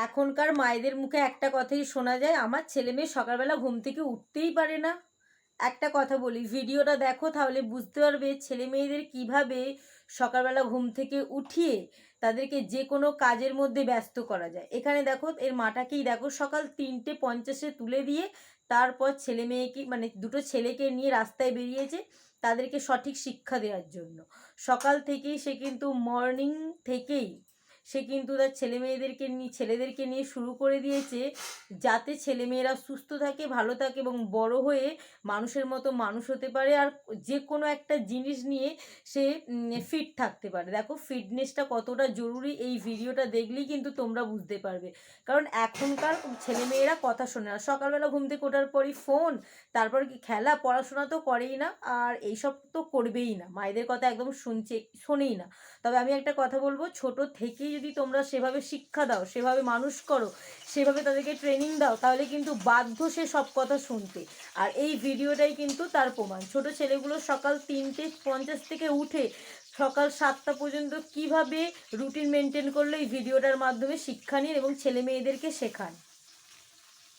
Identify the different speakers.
Speaker 1: এখনকার মায়েদের মুখে একটা কথাই শোনা যায়, আমার ছেলে মেয়ে সকালবেলা ঘুম থেকে উঠতেই পারে না। একটা কথা বলি, ভিডিওটা দেখো তাহলে বুঝতে পারবে ছেলে মেয়েদের কীভাবে সকালবেলা ঘুম থেকে উঠিয়ে তাদেরকে যে কোনো কাজের মধ্যে ব্যস্ত করা যায়। এখানে দেখো এর মাটাকেই দেখো, সকাল 3:50 তুলে দিয়ে তারপর ছেলে মেয়েকে মানে দুটো ছেলেকে নিয়ে রাস্তায় বেরিয়েছে তাদেরকে সঠিক শিক্ষা দেওয়ার জন্য। সকাল থেকেই সে কিন্তু মর্নিং থেকেই সে কিন্তু তার ছেলেদেরকে নিয়ে শুরু করে দিয়েছে যাতে ছেলেমেয়েরা সুস্থ থাকে, ভালো থাকে এবং বড় হয়ে মানুষের মতো মানুষ হতে পারে, আর যে কোনো একটা জিনিস নিয়ে সে ফিট থাকতে পারে। দেখো ফিটনেসটা কতটা জরুরি এই ভিডিওটা দেখলেই কিন্তু তোমরা বুঝতে পারবে। কারণ এখনকার ছেলেমেয়েরা কথা শোনে না, সকালবেলা ঘুম থেকে ওঠার পরই ফোন, তারপর কি খেলা, পড়াশোনা তো করেই না, আর এইসব তো করবেই না, মায়েদের কথা একদম শোনেই না। তবে আমি একটা কথা বলবো, ছোট থেকেই যদি তোমরা সেভাবে শিক্ষা দাও, সেভাবে মানুষ করো, সেভাবে তাদেরকে ট্রেনিং দাও, তাহলে কিন্তু বাধ্য সে সব কথা শুনতে। আর এই ভিডিওটাই কিন্তু তার প্রমাণ। ছোট ছেলেগুলো সকাল 3:50 থেকে উঠে সকাল 7টা পর্যন্ত কিভাবে রুটিন মেনটেন করলে এই ভিডিওটার মাধ্যমে শিক্ষা নিন এবং ছেলে মেয়েদেরকে শেখান।